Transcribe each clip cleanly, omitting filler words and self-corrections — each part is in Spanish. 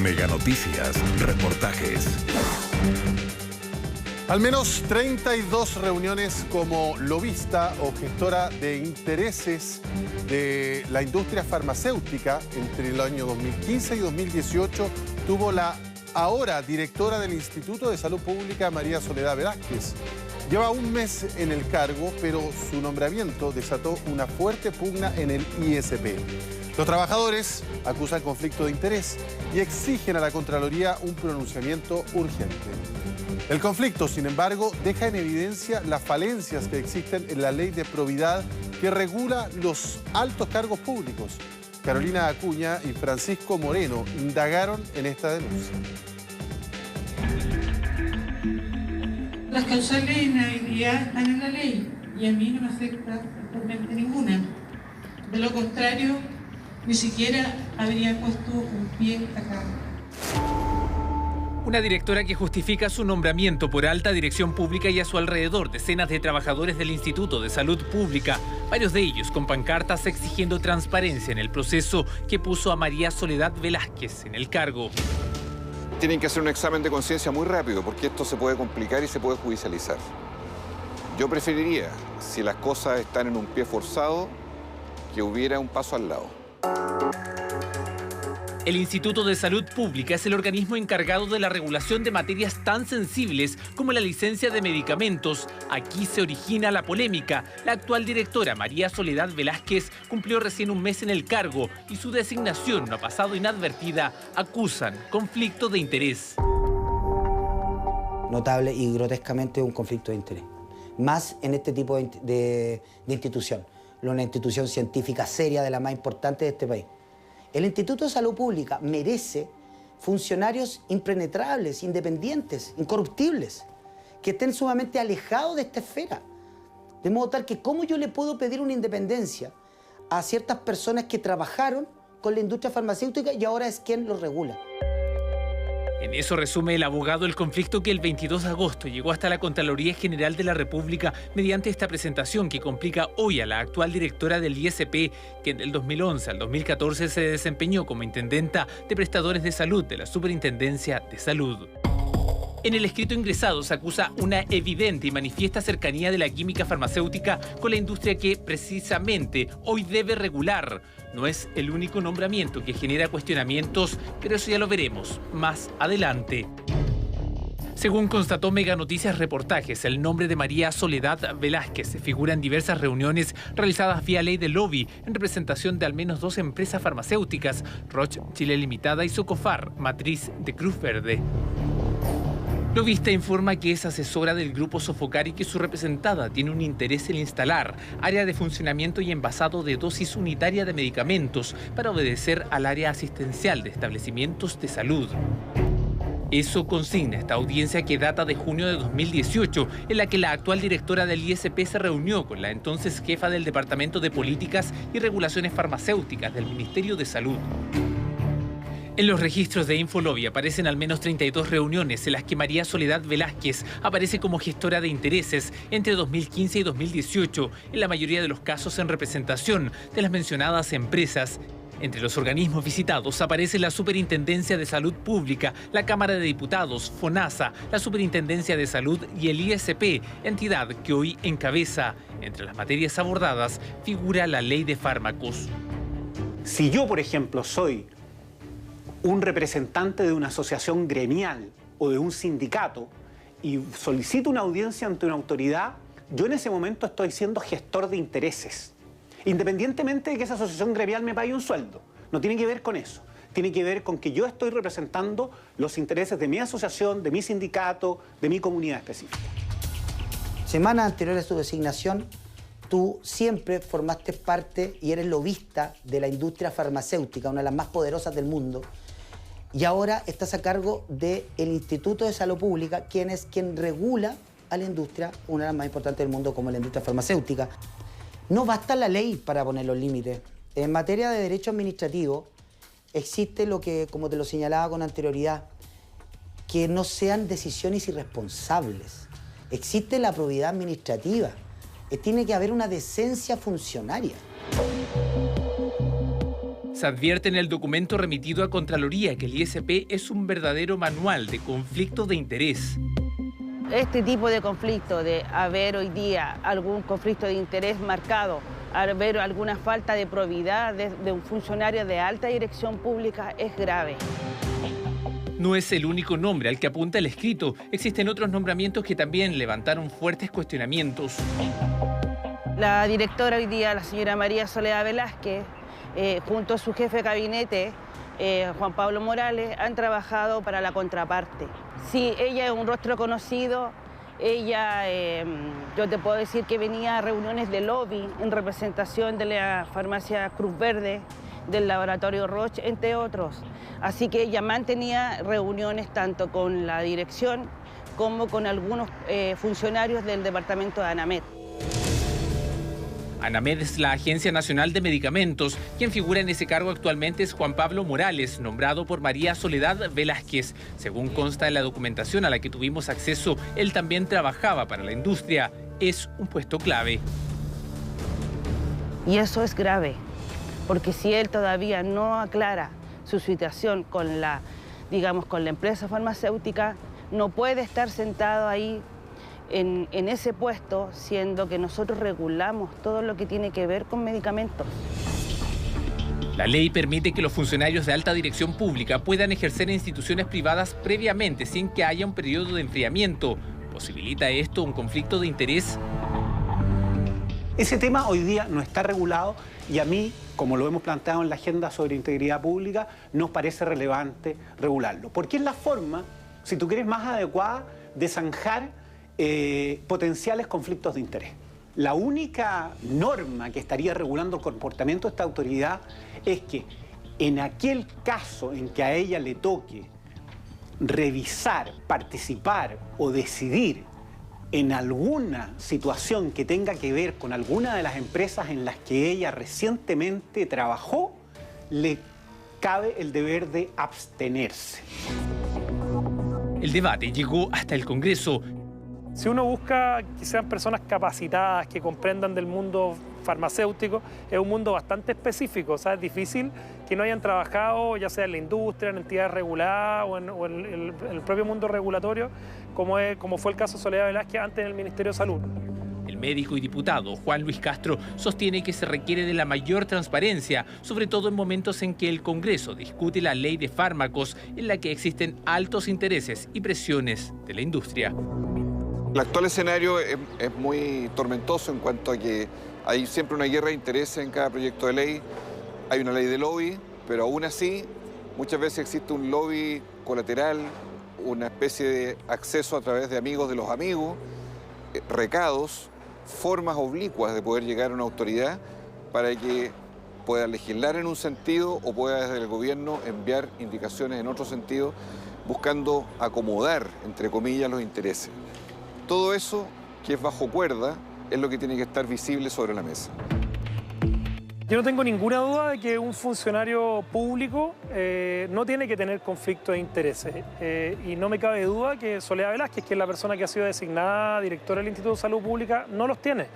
Mega Noticias, reportajes. Al menos 32 reuniones como lobista o gestora de intereses de la industria farmacéutica entre el año 2015 y 2018 tuvo la ahora directora del Instituto de Salud Pública, María Soledad Velázquez. Lleva un mes en el cargo, pero su nombramiento desató una fuerte pugna en el ISP. Los trabajadores acusan conflicto de interés y exigen a la Contraloría un pronunciamiento urgente. El conflicto, sin embargo, deja en evidencia las falencias que existen en la ley de probidad que regula los altos cargos públicos. Carolina Acuña y Francisco Moreno indagaron en esta denuncia. Las causales de inhabilidad están en la ley y a mí no me afecta actualmente ninguna. De lo contrario, ni siquiera habría puesto un pie acá. Una directora que justifica su nombramiento por alta dirección pública y a su alrededor decenas de trabajadores del Instituto de Salud Pública, varios de ellos con pancartas exigiendo transparencia en el proceso que puso a María Soledad Velázquez en el cargo. Tienen que hacer un examen de conciencia muy rápido porque esto se puede complicar y se puede judicializar. Yo preferiría, si las cosas están en un pie forzado, que hubiera un paso al lado. El Instituto de Salud Pública es el organismo encargado de la regulación de materias tan sensibles como la licencia de medicamentos. Aquí se origina la polémica. La actual directora, María Soledad Velázquez, cumplió recién un mes en el cargo y su designación no ha pasado inadvertida. Acusan conflicto de interés. Notable y grotescamente un conflicto de interés. Más en este tipo de institución. Una institución científica seria, de la más importante de este país. El Instituto de Salud Pública merece funcionarios impenetrables, independientes, incorruptibles, que estén sumamente alejados de esta esfera. De modo tal que cómo yo le puedo pedir una independencia a ciertas personas que trabajaron con la industria farmacéutica y ahora es quien lo regula. En eso resume el abogado el conflicto que el 22 de agosto llegó hasta la Contraloría General de la República mediante esta presentación que complica hoy a la actual directora del ISP, que del 2011 al 2014 se desempeñó como intendenta de prestadores de salud de la Superintendencia de Salud. En el escrito ingresado se acusa una evidente y manifiesta cercanía de la química farmacéutica con la industria que precisamente hoy debe regular. No es el único nombramiento que genera cuestionamientos, pero eso ya lo veremos más adelante. Según constató Mega Noticias Reportajes, el nombre de María Soledad Velázquez figura en diversas reuniones realizadas vía ley de lobby en representación de al menos 2 empresas farmacéuticas, Roche Chile Limitada y Socofar, matriz de Cruz Verde. Lobista informa que es asesora del grupo Sofocar y que su representada tiene un interés en instalar área de funcionamiento y envasado de dosis unitaria de medicamentos para obedecer al área asistencial de establecimientos de salud. Eso consigna esta audiencia que data de junio de 2018, en la que la actual directora del ISP se reunió con la entonces jefa del Departamento de Políticas y Regulaciones Farmacéuticas del Ministerio de Salud. En los registros de Infolobby aparecen al menos 32 reuniones en las que María Soledad Velázquez aparece como gestora de intereses entre 2015 y 2018, en la mayoría de los casos en representación de las mencionadas empresas. Entre los organismos visitados aparece la Superintendencia de Salud Pública, la Cámara de Diputados, FONASA, la Superintendencia de Salud y el ISP, entidad que hoy encabeza. Entre las materias abordadas figura la Ley de Fármacos. Si yo, por ejemplo, soy un representante de una asociación gremial o de un sindicato y solicito una audiencia ante una autoridad, yo en ese momento estoy siendo gestor de intereses. Independientemente de que esa asociación gremial me pague un sueldo. No tiene que ver con eso. Tiene que ver con que yo estoy representando los intereses de mi asociación, de mi sindicato, de mi comunidad específica. Semanas anteriores a su designación, tú siempre formaste parte y eres lobista de la industria farmacéutica, una de las más poderosas del mundo. Y ahora estás a cargo del Instituto de Salud Pública, quien es quien regula a la industria, una de las más importantes del mundo como la industria farmacéutica. No basta la ley para poner los límites. En materia de derecho administrativo existe lo que, como te lo señalaba con anterioridad, que no sean decisiones irresponsables. Existe la probidad administrativa. Tiene que haber una decencia funcionaria. Se advierte en el documento remitido a Contraloría que el ISP es un verdadero manual de conflictos de interés. Este tipo de conflicto, de haber hoy día algún conflicto de interés marcado, haber alguna falta de probidad de un funcionario de alta dirección pública, es grave. No es el único nombre al que apunta el escrito. Existen otros nombramientos que también levantaron fuertes cuestionamientos. La directora hoy día, la señora María Soledad Velázquez, junto a su jefe de gabinete, Juan Pablo Morales, han trabajado para la contraparte. Sí, ella es un rostro conocido. Ella, yo te puedo decir que venía a reuniones de lobby en representación de la farmacia Cruz Verde, del laboratorio Roche, entre otros. Así que ella mantenía reuniones tanto con la dirección como con algunos funcionarios del departamento de ANAMED. ANAMED es la Agencia Nacional de Medicamentos. Quien figura en ese cargo actualmente es Juan Pablo Morales, nombrado por María Soledad Velázquez. Según consta en la documentación a la que tuvimos acceso, él también trabajaba para la industria. Es un puesto clave. Y eso es grave, porque si él todavía no aclara su situación con la empresa farmacéutica, no puede estar sentado ahí en ese puesto, siendo que nosotros regulamos todo lo que tiene que ver con medicamentos. La ley permite que los funcionarios de alta dirección pública puedan ejercer en instituciones privadas previamente sin que haya un periodo de enfriamiento. ¿Posibilita esto un conflicto de interés? Ese tema hoy día no está regulado y a mí, como lo hemos planteado en la agenda sobre integridad pública, nos parece relevante regularlo. Porque es la forma, si tú quieres, más adecuada de zanjar potenciales conflictos de interés. La única norma que estaría regulando el comportamiento de esta autoridad es que en aquel caso en que a ella le toque revisar, participar o decidir en alguna situación que tenga que ver con alguna de las empresas en las que ella recientemente trabajó, le cabe el deber de abstenerse. El debate llegó hasta el Congreso. Si uno busca que sean personas capacitadas, que comprendan del mundo farmacéutico, es un mundo bastante específico. O sea, es difícil que no hayan trabajado, ya sea en la industria, en entidades reguladas o en el propio mundo regulatorio, como fue el caso de Soledad Velázquez antes en el Ministerio de Salud. El médico y diputado Juan Luis Castro sostiene que se requiere de la mayor transparencia, sobre todo en momentos en que el Congreso discute la ley de fármacos, en la que existen altos intereses y presiones de la industria. El actual escenario es muy tormentoso en cuanto a que hay siempre una guerra de intereses en cada proyecto de ley. Hay una ley de lobby, pero aún así muchas veces existe un lobby colateral, una especie de acceso a través de amigos de los amigos, recados, formas oblicuas de poder llegar a una autoridad para que pueda legislar en un sentido o pueda desde el gobierno enviar indicaciones en otro sentido, buscando acomodar, entre comillas, los intereses. Todo eso, que es bajo cuerda, es lo que tiene que estar visible sobre la mesa. Yo no tengo ninguna duda de que un funcionario público no tiene que tener conflicto de intereses. Y no me cabe duda que Soledad Velázquez, que es la persona que ha sido designada directora del Instituto de Salud Pública, no los tiene.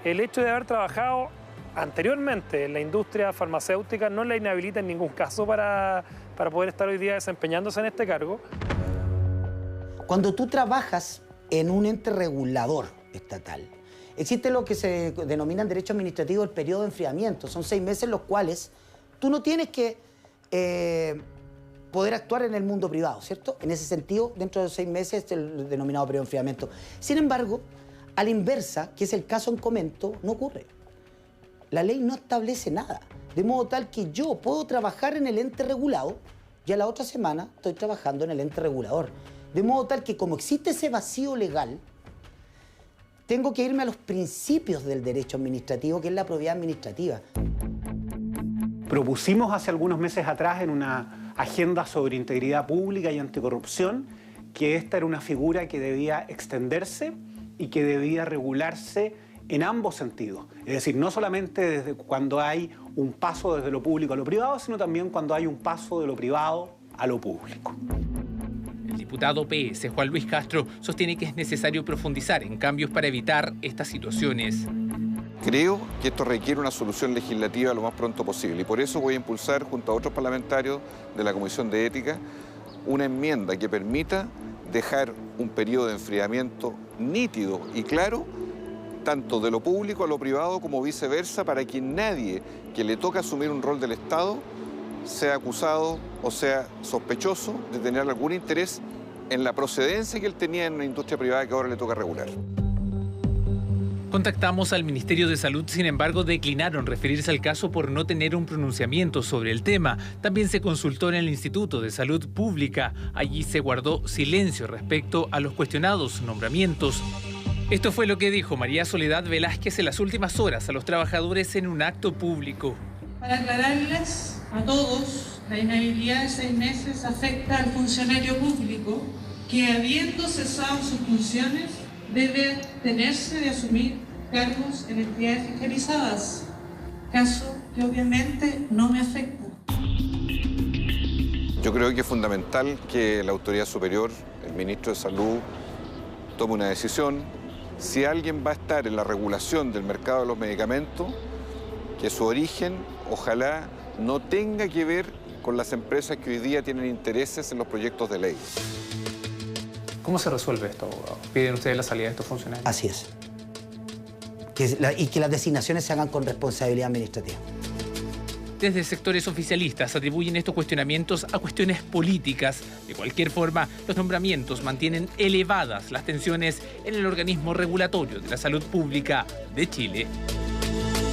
El hecho de haber trabajado anteriormente en la industria farmacéutica no la inhabilita en ningún caso para poder estar hoy día desempeñándose en este cargo. Cuando tú trabajas en un ente regulador estatal, existe lo que se denomina en derecho administrativo el periodo de enfriamiento. Son 6 meses los cuales tú no tienes que poder actuar en el mundo privado, ¿cierto? En ese sentido, dentro de los 6 meses es el denominado periodo de enfriamiento. Sin embargo, a la inversa, que es el caso en comento, no ocurre. La ley no establece nada, de modo tal que yo puedo trabajar en el ente regulado y a la otra semana estoy trabajando en el ente regulador. De modo tal que como existe ese vacío legal, tengo que irme a los principios del derecho administrativo, que es la probidad administrativa. Propusimos hace algunos meses atrás en una agenda sobre integridad pública y anticorrupción que esta era una figura que debía extenderse y que debía regularse en ambos sentidos. Es decir, no solamente desde cuando hay un paso desde lo público a lo privado, sino también cuando hay un paso de lo privado a lo público. El diputado PS, Juan Luis Castro, sostiene que es necesario profundizar en cambios para evitar estas situaciones. Creo que esto requiere una solución legislativa lo más pronto posible y por eso voy a impulsar junto a otros parlamentarios de la Comisión de Ética una enmienda que permita dejar un periodo de enfriamiento nítido y claro, tanto de lo público a lo privado como viceversa, para que nadie que le toque asumir un rol del Estado sea acusado o sea sospechoso de tener algún interés en la procedencia que él tenía en una industria privada que ahora le toca regular. Contactamos al Ministerio de Salud, sin embargo, declinaron referirse al caso por no tener un pronunciamiento sobre el tema. También se consultó en el Instituto de Salud Pública. Allí se guardó silencio respecto a los cuestionados nombramientos. Esto fue lo que dijo María Soledad Velázquez en las últimas horas a los trabajadores en un acto público. Para aclararles a todos, la inhabilidad de 6 meses afecta al funcionario público que, habiendo cesado sus funciones, debe abstenerse de asumir cargos en entidades fiscalizadas, caso que obviamente no me afecta. Yo creo que es fundamental que la autoridad superior, el ministro de Salud, tome una decisión. Si alguien va a estar en la regulación del mercado de los medicamentos, que su origen ojalá no tenga que ver con las empresas que hoy día tienen intereses en los proyectos de ley. ¿Cómo se resuelve esto, abogado? ¿Piden ustedes la salida de estos funcionarios? Así es. Y que las designaciones se hagan con responsabilidad administrativa. Desde sectores oficialistas atribuyen estos cuestionamientos a cuestiones políticas. De cualquier forma, los nombramientos mantienen elevadas las tensiones en el organismo regulatorio de la salud pública de Chile.